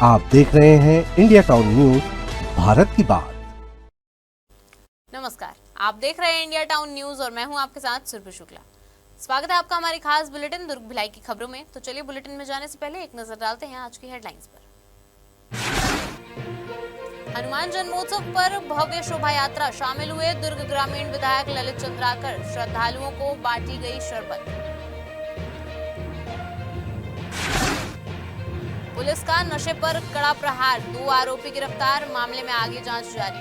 आप देख रहे हैं इंडिया टाउन न्यूज, भारत की बात। नमस्कार, आप देख रहे हैं इंडिया टाउन न्यूज और मैं हूं आपके साथ सुरभि शुक्ला। स्वागत है आपका हमारी खास बुलेटिन दुर्ग भिलाई की खबरों में। तो चलिए बुलेटिन में जाने से पहले एक नजर डालते हैं आज की हेडलाइंस पर। हनुमान जन्मोत्सव पर भव्य शोभा यात्रा, शामिल हुए दुर्ग ग्रामीण विधायक ललित चंद्राकर। श्रद्धालुओं को बांटी गई शरबत। पुलिस का नशे पर कड़ा प्रहार, 2 आरोपी गिरफ्तार, मामले में आगे जांच जारी।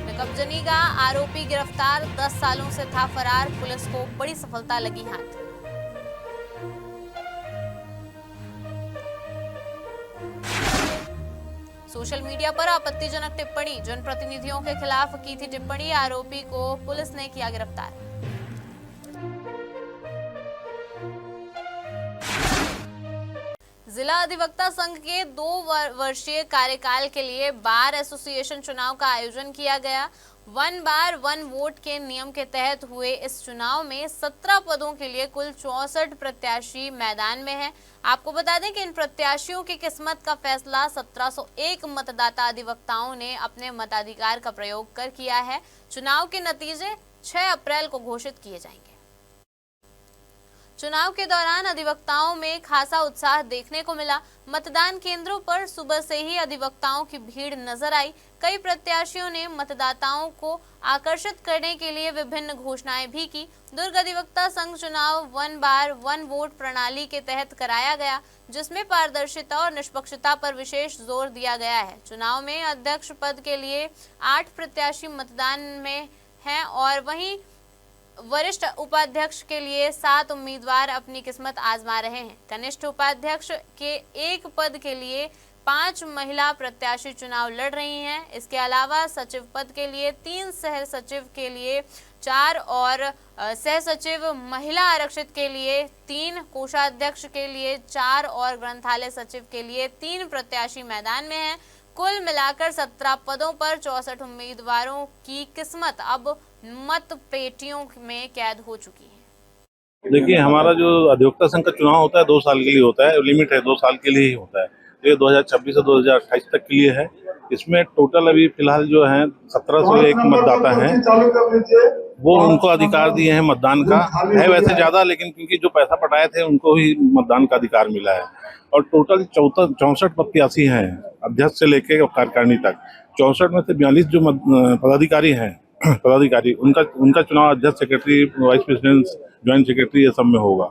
नकबजनी का आरोपी गिरफ्तार, 10 सालों से था फरार, पुलिस को बड़ी सफलता लगी हाथ। सोशल मीडिया पर आपत्तिजनक टिप्पणी, जनप्रतिनिधियों के खिलाफ की थी टिप्पणी, आरोपी को पुलिस ने किया गिरफ्तार। जिला अधिवक्ता संघ के 2 वर्षीय कार्यकाल के लिए बार एसोसिएशन चुनाव का आयोजन किया गया। 1 बार 1 वोट के नियम के तहत हुए इस चुनाव में 17 पदों के लिए कुल 64 प्रत्याशी मैदान में हैं। आपको बता दें कि इन प्रत्याशियों की किस्मत का फैसला 1701 मतदाता अधिवक्ताओं ने अपने मताधिकार का प्रयोग कर किया है। चुनाव के नतीजे 6 अप्रैल को घोषित किए जाएंगे। चुनाव के दौरान अधिवक्ताओं में खासा उत्साह देखने को मिला। मतदान केंद्रों पर सुबह से ही अधिवक्ताओं की भीड़ नजर आई। कई प्रत्याशियों ने मतदाताओं को आकर्षित करने के लिए विभिन्न घोषणाएं भी की। दुर्ग अधिवक्ता संघ चुनाव 1 बार 1 वोट प्रणाली के तहत कराया गया, जिसमें पारदर्शिता और निष्पक्षता पर विशेष जोर दिया गया है। चुनाव में अध्यक्ष पद के लिए 8 प्रत्याशी मतदान में हैं और वहीं वरिष्ठ उपाध्यक्ष के लिए 7 उम्मीदवार अपनी किस्मत आजमा रहे हैं। कनिष्ठ उपाध्यक्ष के 1 पद के लिए 5 महिला प्रत्याशी चुनाव लड़ रही हैं। इसके अलावा सचिव पद के लिए 3, सह सचिव के लिए 4 और सह सचिव महिला आरक्षित के लिए 3, कोषाध्यक्ष के लिए 4 और ग्रंथालय सचिव के लिए 3 प्रत्याशी मैदान में हैं। कुल मिलाकर 17 पदों पर 64 उम्मीदवारों की किस्मत अब मत पेटियों में कैद हो चुकी है। देखिए, हमारा जो अधिवक्ता संघ का चुनाव होता है 2 साल के लिए होता है, लिमिट है 2 साल के लिए ही होता है। ये 2026 से 2028 तक के लिए है। इसमें टोटल अभी फिलहाल जो है 1701 मतदाता हैं, वो उनको अधिकार दिए हैं मतदान का। है वैसे ज्यादा, लेकिन क्योंकि जो पैसा पटाए थे उनको ही मतदान का अधिकार मिला है। और टोटल 64 प्रत्याशी हैं, अध्यक्ष से लेके कार्यकारिणी तक। 64 में से 42 जो पदाधिकारी हैं उनका चुनाव अध्यक्ष, secretary, vice president, joint secretary ये सब में होगा।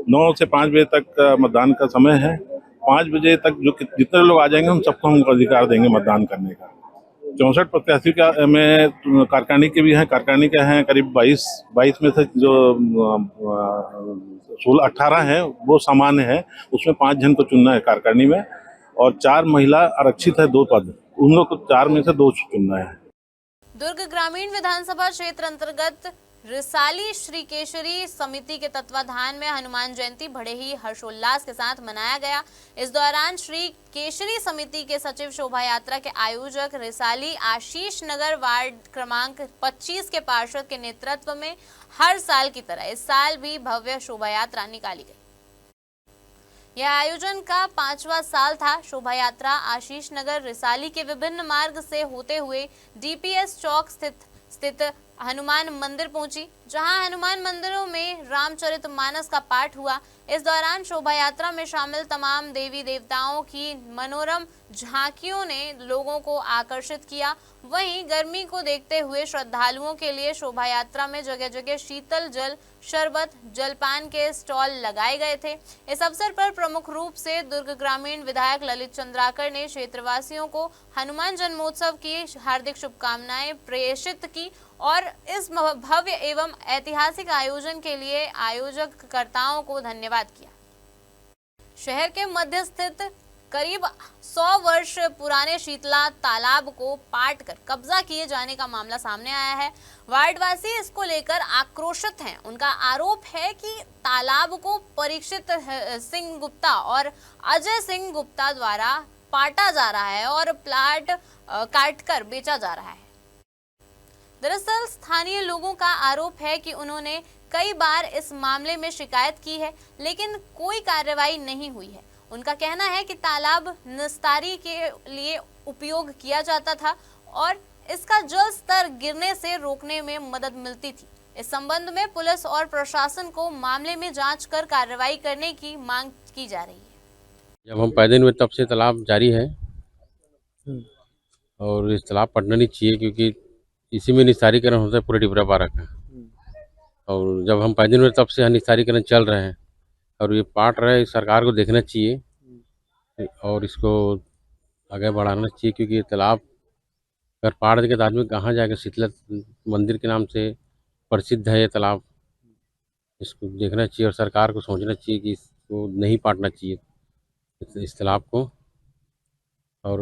9 से 5 बजे तक मतदान का समय है। 5 बजे तक जो जितने लोग आ जाएंगे उन सबको हम अधिकार देंगे मतदान करने का। 64 प्रत्याशी का में कार्यकारिणी के भी हैं। कार्यकारिणी के हैं करीब 22 में से जो 18 हैं वो सामान्य है। उसमें 5 जन को चुनना है कार्यकारिणी में, और 4 महिला आरक्षित है 2 पद, उन लोग को 4 में से 2 चुनना है। दुर्ग ग्रामीण विधानसभा क्षेत्र अंतर्गत रिसाली श्री केशरी समिति के तत्वाधान में हनुमान जयंती बड़े ही हर्षोल्लास के साथ मनाया गया। इस दौरान श्री केशरी समिति के सचिव शोभा यात्रा के आयोजक रिसाली आशीष नगर वार्ड क्रमांक 25 के पार्षद के नेतृत्व में हर साल की तरह इस साल भी भव्य शोभा यात्रा निकाली गई। यह आयोजन का 5वां साल था। शोभा यात्रा आशीष नगर रिसाली के विभिन्न मार्ग से होते हुए डीपीएस चौक स्थित हनुमान मंदिर पहुंची, जहां हनुमान मंदिरों में रामचरितमानस का पाठ हुआ। इस दौरान शोभा यात्रा में शामिल तमाम देवी देवताओं की मनोरम झांकियों ने लोगों को आकर्षित किया। वहीं गर्मी को देखते हुए श्रद्धालुओं के लिए शोभा यात्रा में जगह जगह शीतल जल, शरबत, जलपान के स्टॉल लगाए गए थे। इस अवसर पर प्रमुख रूप से दुर्ग ग्रामीण विधायक ललित चंद्राकर ने क्षेत्रवासियों को हनुमान जन्मोत्सव की हार्दिक शुभकामनाएं प्रेषित की और इस भव्य एवं ऐतिहासिक आयोजन के लिए आयोजककर्ताओं को धन्यवाद किया। शहर के मध्य स्थित करीब 100 वर्ष पुराने शीतला तालाब को पाट कर कब्जा किए जाने का मामला सामने आया है। वार्डवासी इसको लेकर आक्रोशित हैं। उनका आरोप है कि तालाब को परीक्षित सिंह गुप्ता और अजय सिंह गुप्ता द्वारा पाटा जा रहा है और प्लाट काटकर बेचा जा रहा है। दरअसल स्थानीय लोगों का आरोप है कि उन्होंने कई बार इस मामले में शिकायत की है, लेकिन कोई कार्रवाई नहीं हुई है। उनका कहना है कि तालाब निस्तारी के लिए उपयोग किया जाता था और इसका जल स्तर गिरने से रोकने में मदद मिलती थी। इस संबंध में पुलिस और प्रशासन को मामले में जांच कर कार्रवाई करने की मांग की जा रही है। जब हम पैदा हुए तब से तालाब जारी है और इस तालाब पटना नहीं चाहिए, क्योंकि इसी में निस्तारीकरण होता है पूरे डिबरा पारा का। और जब हम पैदा हुए तब से निस्तारीकरण चल रहे हैं और ये पाट रहे, सरकार को देखना चाहिए और इसको आगे बढ़ाना चाहिए, क्योंकि ये तालाब अगर पाट देगा तो आदमी कहाँ जाएगा। शीतला मंदिर के नाम से प्रसिद्ध है ये तालाब, इसको देखना चाहिए और सरकार को सोचना चाहिए कि इसको नहीं पाटना चाहिए इस तालाब को। और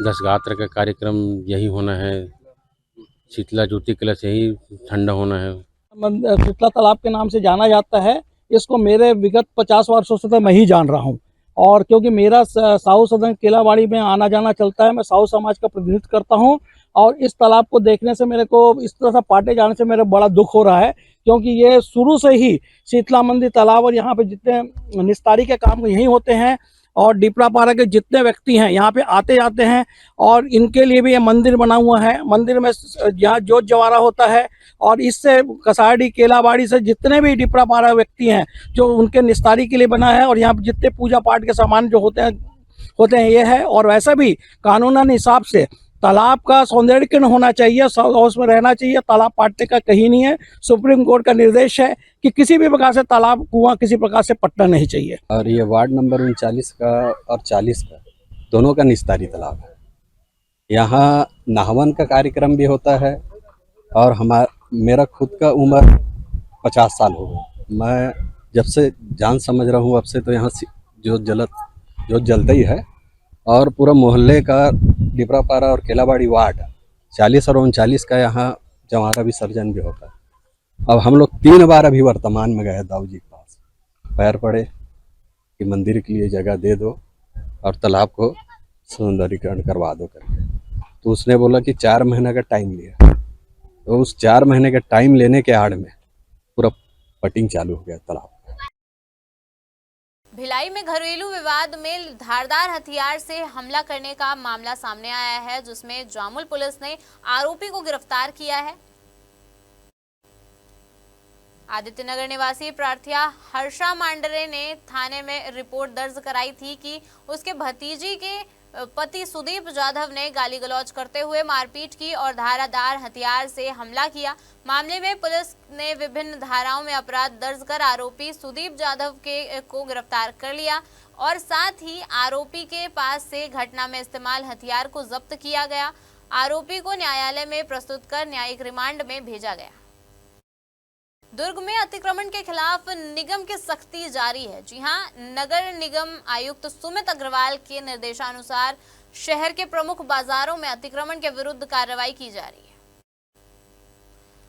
10 गात्र का कार्यक्रम यही होना है, शीतला ज्योति कलश यही ठंडा होना है। शीतला तालाब के नाम से जाना जाता है। इसको मेरे विगत 50 वर्षों से तो मैं ही जान रहा हूँ, और क्योंकि मेरा साहू सदन केलावाड़ी में आना जाना चलता है, मैं साहू समाज का प्रतिनिधित्व करता हूँ। और इस तालाब को देखने से मेरे को इस तरह से पाटे जाने से मेरे बड़ा दुख हो रहा है, क्योंकि ये शुरू से ही शीतला मंदिर तालाब और यहाँ पे जितने निस्तारी के काम यहीं होते हैं और डिपरा पारा के जितने व्यक्ति हैं यहाँ पे आते जाते हैं, और इनके लिए भी ये मंदिर बना हुआ है। मंदिर में यहाँ जोत जवारा होता है और इससे कसारडी केलावाड़ी से जितने भी डिपरा पारा व्यक्ति हैं जो उनके निस्तारी के लिए बना है, और यहाँ पे जितने पूजा पाठ के सामान जो होते हैं ये है। और वैसे भी कानूनन हिसाब से तालाब का सौंदर्यीकरण होना चाहिए, उसमें रहना चाहिए, तालाब पाटने का कहीं नहीं है। सुप्रीम कोर्ट का निर्देश है कि किसी भी प्रकार से तालाब कुआं किसी प्रकार से पटना नहीं चाहिए। और ये वार्ड नंबर 39 का और 40 का दोनों का निस्तारी तालाब है। यहाँ नहावन का कार्यक्रम भी होता है और मेरा खुद का उम्र 50 साल हो गया। मैं जब से जान समझ रहा हूँ अब से तो यहाँ जो जलता ही है, और पूरा मोहल्ले का डिपरा पारा और केलावाड़ी वार्ड 40 और 39 का यहाँ जवारा विसर्जन भी होता है। अब हम लोग 3 बार अभी वर्तमान में गए दाऊ जी के पास, पैर पड़े कि मंदिर के लिए जगह दे दो और तालाब को सौंदर्यीकरण करवा दो करके। तो उसने बोला कि 4 महीने का टाइम लिया। तो उस 4 महीने का टाइम लेने के आड़ में पूरा पटिंग चालू हो गया तालाब। भिलाई में घरेलू विवाद में धारदार हथियार से हमला करने का मामला सामने आया है, जिसमें जामुल पुलिस ने आरोपी को गिरफ्तार किया है। आदित्यनगर निवासी प्रार्थिया हर्षा मांडरे ने थाने में रिपोर्ट दर्ज कराई थी कि उसके भतीजी के पति सुदीप जाधव ने गाली गलौज करते हुए मारपीट की और धारदार हथियार से हमला किया। मामले में पुलिस ने विभिन्न धाराओं में अपराध दर्ज कर आरोपी सुदीप जाधव को गिरफ्तार कर लिया और साथ ही आरोपी के पास से घटना में इस्तेमाल हथियार को जब्त किया गया। आरोपी को न्यायालय में प्रस्तुत कर न्यायिक रिमांड में भेजा गया। दुर्ग में अतिक्रमण के खिलाफ निगम की सख्ती जारी है। जी हां, नगर निगम आयुक्त सुमित अग्रवाल के निर्देशानुसार शहर के प्रमुख बाजारों में अतिक्रमण के विरुद्ध कार्रवाई की जा रही है।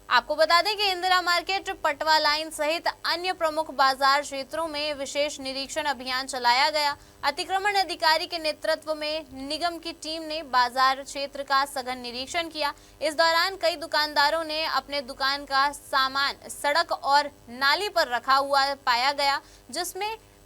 आपको बता दें कि इंदिरा मार्केट, पटवा लाइन सहित अन्य प्रमुख बाजार क्षेत्रों में विशेष निरीक्षण अभियान चलाया गया। अतिक्रमण अधिकारी के नेतृत्व में निगम की टीम ने बाजार क्षेत्र का सघन निरीक्षण किया। इस दौरान कई दुकानदारों ने अपने दुकान का सामान सड़क और नाली पर रखा हुआ पाया गया,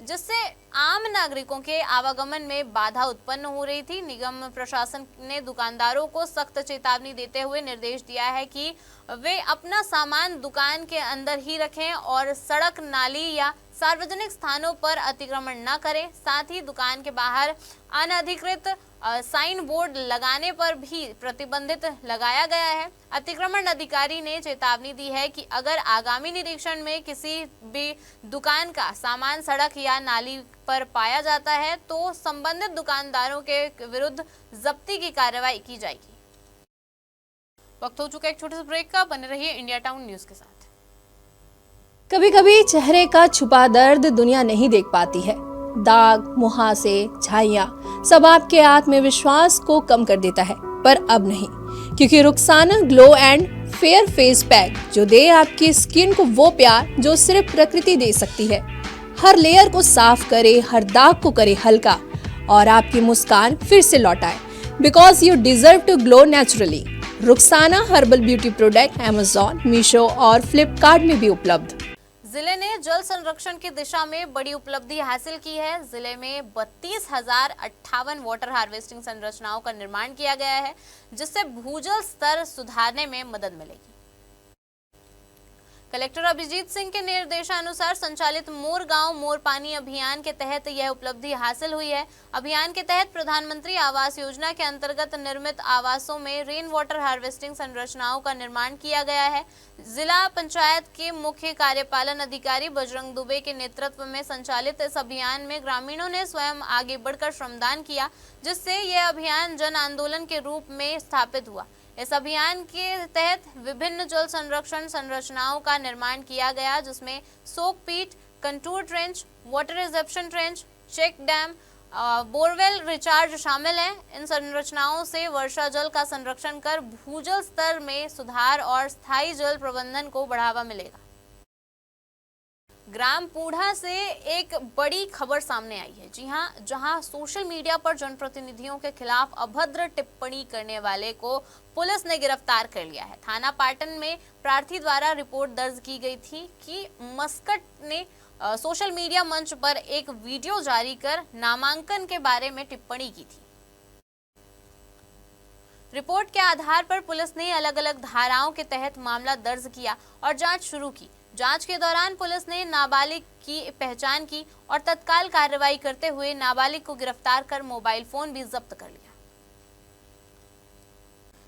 जिससे आम नागरिकों के आवागमन में बाधा उत्पन्न हो रही थी। निगम प्रशासन ने दुकानदारों को सख्त चेतावनी देते हुए निर्देश दिया है कि वे अपना सामान दुकान के अंदर ही रखें और सड़क, नाली या सार्वजनिक स्थानों पर अतिक्रमण न करें। साथ ही दुकान के बाहर अनधिकृत साइन बोर्ड लगाने पर भी प्रतिबंधित लगाया गया है। अतिक्रमण अधिकारी ने चेतावनी दी है कि अगर आगामी निरीक्षण में किसी भी दुकान का सामान सड़क या नाली पर पाया जाता है तो संबंधित दुकानदारों के विरुद्ध जब्ती की कार्रवाई की जाएगी। वक्त हो चुका है एक छोटे से ब्रेक का। बने रहिए इंडिया टाउन न्यूज के साथ। कभी कभी चेहरे का छुपा दर्द दुनिया नहीं देख पाती है। दाग, मुहासे, झाइयां सब आपके आत्मविश्वास को कम कर देता है, पर अब नहीं, क्योंकि Rukhsana glow and fair face pack जो दे आपकी स्किन को वो प्यार जो सिर्फ प्रकृति दे सकती है। हर लेयर को साफ करे, हर दाग को करे हल्का और आपकी मुस्कान फिर से लौटाए। Because you deserve to glow naturally. Rukhsana herbal beauty product Amazon, Meesho और फ्लिपकार्ट में भी उपलब्ध। जिले ने जल संरक्षण की दिशा में बड़ी उपलब्धि हासिल की है। जिले में 32,058 वाटर हार्वेस्टिंग संरचनाओं का निर्माण किया गया है, जिससे भूजल स्तर सुधारने में मदद मिलेगी। कलेक्टर अभिजीत सिंह के निर्देशानुसार संचालित मोर गांव मोर पानी अभियान के तहत यह उपलब्धि हासिल हुई है। अभियान के तहत प्रधानमंत्री आवास योजना के अंतर्गत निर्मित आवासों में रेन वाटर हार्वेस्टिंग संरचनाओं का निर्माण किया गया है। जिला पंचायत के मुख्य कार्यपालन अधिकारी बजरंग दुबे के नेतृत्व में संचालित इस अभियान में ग्रामीणों ने स्वयं आगे बढ़कर श्रमदान किया, जिससे यह अभियान जन आंदोलन के रूप में स्थापित हुआ। इस अभियान के तहत विभिन्न जल संरक्षण संरचनाओं का निर्माण किया गया, जिसमें soak pit, contour trench, water reception trench, check dam, borewell recharge शामिल हैं। इन संरचनाओं से वर्षा जल का संरक्षण कर भूजल स्तर में सुधार और स्थायी जल प्रबंधन को बढ़ावा मिलेगा। ग्राम पूढ़ा से एक बड़ी खबर सामने आई है। जी हां, जहां सोशल मीडिया पर जनप्रतिनिधियों के खिलाफ अभद्र टिप्पणी करने वाले को पुलिस ने गिरफ्तार कर लिया है। थाना पाटन में प्रार्थी द्वारा रिपोर्ट दर्ज की गई थी कि मस्कट ने सोशल मीडिया मंच पर एक वीडियो जारी कर नामांकन के बारे में टिप्पणी की थी। रिपोर्ट के आधार पर पुलिस ने अलग अलग धाराओं के तहत मामला दर्ज किया और जांच शुरू की। जांच के दौरान पुलिस ने नाबालिग की पहचान की और तत्काल कार्रवाई करते हुए नाबालिग को गिरफ्तार कर मोबाइल फोन भी जब्त कर लिया।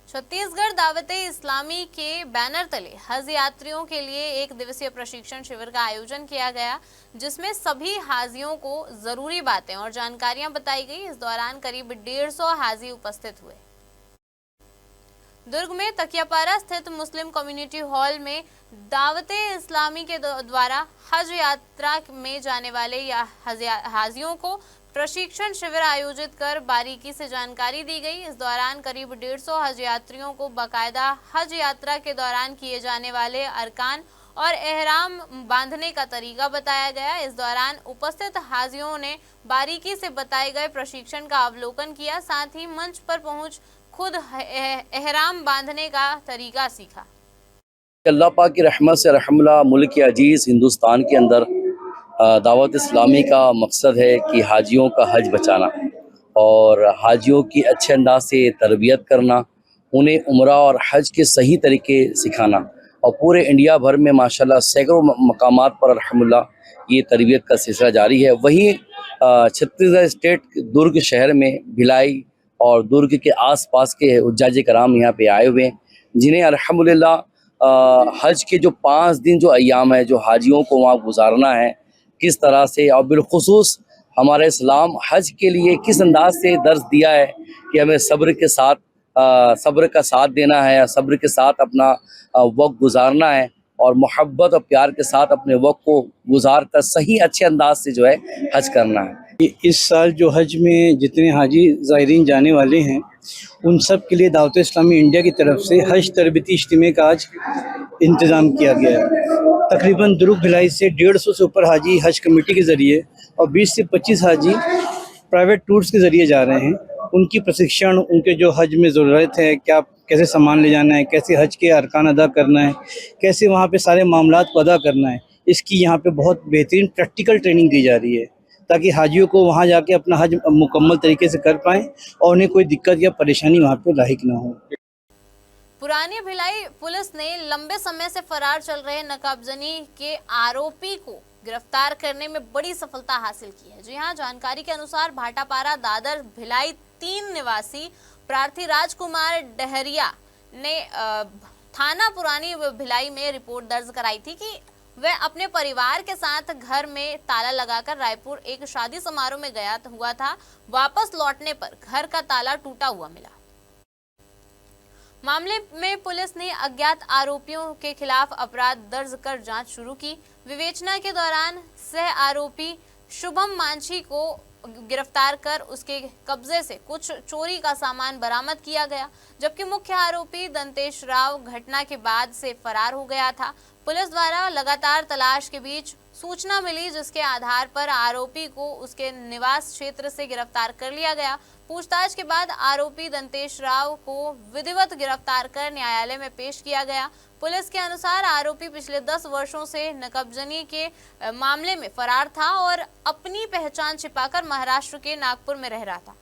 छत्तीसगढ़ दावते इस्लामी के बैनर तले हज यात्रियों के लिए 1 दिवसीय प्रशिक्षण शिविर का आयोजन किया गया, जिसमें सभी हाजियों को जरूरी बातें और जानकारियां बताई गई। इस दौरान करीब 150 हाजी उपस्थित हुए। दुर्ग में तकियापारा स्थित मुस्लिम कम्युनिटी हॉल में दावते इस्लामी के द्वारा हज यात्रा में जाने वाले हाजियों को प्रशिक्षण शिविर आयोजित कर बारीकी से जानकारी दी गई। इस दौरान करीब 150 हज यात्रियों को बाकायदा हज यात्रा के दौरान किए जाने वाले अरकान और एहराम बांधने का तरीका बताया गया। इस दौरान उपस्थित हाजियों ने बारीकी से बताए गए प्रशिक्षण का अवलोकन किया, साथ ही मंच पर पहुंच खुद एहराम बांधने का तरीका सीखा। अल्लाह पाक की रहमत से रहमला मुल्क अजीज़ हिंदुस्तान के अंदर दावत इस्लामी का मकसद है कि हाजियों का हज बचाना और हाजियों की अच्छे अंदाज से तरबियत करना, उन्हें उम्रा और हज के सही तरीके सिखाना। और पूरे इंडिया भर में माशाल्लाह सैकड़ों मकामात पर अल्हम्दुलिल्लाह ये तरबियत का सिलसिला जारी है। वहीं छत्तीसगढ़ स्टेट दुर्ग शहर में भिलाई और दुर्ग के आसपास के हुज्जाज कराम यहाँ पे आए हुए हैं, जिन्हें अल्हम्दुलिल्लाह हज के जो 5 दिन जो अय्याम है, जो हाजियों को वहाँ गुजारना है किस तरह से, और बिलखुसूस हमारा इस्लाम हज के लिए किस अंदाज से दर्ज दिया है कि हमें सब्र का साथ देना है, सब्र के साथ अपना वक्त गुजारना है और मोहब्बत और प्यार के साथ अपने वक्त को गुजार कर सही अच्छे अंदाज से जो है हज करना है। इस साल जो हज में जितने हाजी ज़ायरीन जाने वाले हैं, उन सब के लिए दावत इस्लामी इंडिया की तरफ से हज तरबियती इज्तिमा का आज इंतज़ाम किया गया है। तकरीबन दुर्ग भिलाई से 150 से ऊपर हाजी हज कमेटी के ज़रिए और 20 से 25 हाजी प्राइवेट टूर्स के ज़रिए जा रहे हैं। उनकी प्रशिक्षण, उनके जो हज में ज़रूरत है, क्या कैसे सामान ले जाना है, कैसे हज के अरकान अदा करना है, कैसे वहाँ पे सारे मामलात को अदा करना है, इसकी यहाँ पे बहुत बेहतरीन प्रैक्टिकल ट्रेनिंग दी जा रही है, ताकि हाजियों को वहाँ जाके अपना हज मुकम्मल तरीके से कर पाएँ और उन्हें कोई दिक्कत या परेशानी वहाँ पे लाहिक ना हो। पुरानी भिलाई पुलिस ने लंबे समय से फरार चल रहे नकाबजनी के आरोपी को गिरफ्तार करने में बड़ी सफलता हासिल की है। जी हां, जानकारी के अनुसार भाटापारा दादर भिलाई 3 निवासी प्रार्थी राजकुमार डहरिया ने थाना पुरानी भिलाई में रिपोर्ट दर्ज कराई थी कि वह अपने परिवार के साथ घर में ताला लगाकर रायपुर एक शादी समारोह में गया हुआ था। वापस लौटने पर घर का ताला टूटा हुआ मिला। मामले में पुलिस ने अज्ञात आरोपियों के खिलाफ अपराध दर्ज कर जांच शुरू की। विवेचना के दौरान सह आरोपी शुभम मांझी को गिरफ्तार कर उसके कब्जे से कुछ चोरी का सामान बरामद किया गया, जबकि मुख्य आरोपी दंतेश राव घटना के बाद से फरार हो गया था। पुलिस द्वारा लगातार तलाश के बीच सूचना मिली, जिसके आधार पर आरोपी को उसके निवास क्षेत्र से गिरफ्तार कर लिया गया। पूछताछ के बाद आरोपी दंतेश राव को विधिवत गिरफ्तार कर न्यायालय में पेश किया गया। पुलिस के अनुसार आरोपी पिछले 10 वर्षों से नकबजनी के मामले में फरार था और अपनी पहचान छिपाकर महाराष्ट्र के नागपुर में रह रहा था।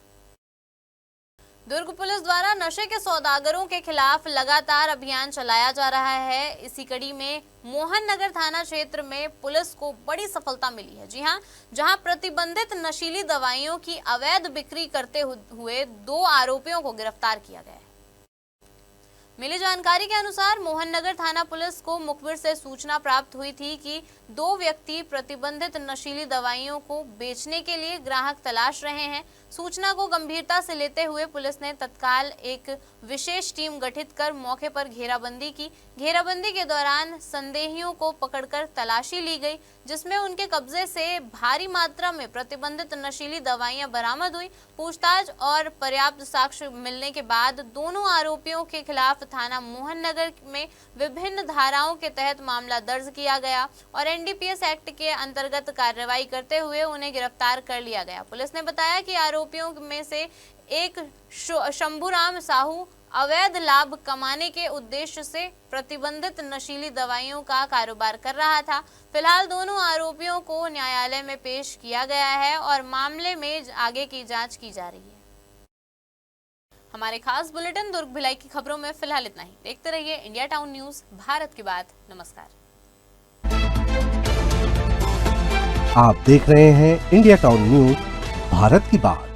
दुर्ग पुलिस द्वारा नशे के सौदागरों के खिलाफ लगातार अभियान चलाया जा रहा है। इसी कड़ी में मोहन नगर थाना क्षेत्र में पुलिस को बड़ी सफलता मिली है। जी हां, जहां प्रतिबंधित नशीली दवाइयों की अवैध बिक्री करते हुए 2 आरोपियों को गिरफ्तार किया गया है। मिली जानकारी के अनुसार मोहन नगर थाना पुलिस को मुखबिर से सूचना प्राप्त हुई थी कि 2 व्यक्ति प्रतिबंधित नशीली दवाइयों को बेचने के लिए ग्राहक तलाश रहे हैं। सूचना को गंभीरता से लेते हुए पुलिस ने तत्काल एक विशेष टीम गठित कर मौके पर घेराबंदी की। घेराबंदी के दौरान संदेहियों को पकड़कर तलाशी ली गई, जिसमें उनके कब्जे से भारी मात्रा में प्रतिबंधित नशीली दवाइयां बरामद हुई। पूछताछ और पर्याप्त साक्ष्य मिलने के बाद दोनों आरोपियों के खिलाफ थाना मोहन नगर में विभिन्न धाराओं के तहत मामला दर्ज किया गया और एनडीपीएस एक्ट के अंतर्गत कार्रवाई करते हुए उन्हें गिरफ्तार कर लिया गया। पुलिस ने बताया कि आरोपियों में से एक शंभूराम साहू अवैध लाभ कमाने के उद्देश्य से प्रतिबंधित नशीली दवाइयों का कारोबार कर रहा था। फिलहाल दोनों आरोपियों को न्यायालय में पेश किया गया है और मामले में आगे की जांच की जा रही है। हमारे खास बुलेटिन दुर्ग भिलाई की खबरों में फिलहाल इतना ही। देखते रहिए इंडिया टाउन न्यूज, भारत की बात। नमस्कार। आप देख रहे हैं इंडिया टाउन न्यूज, भारत की बात।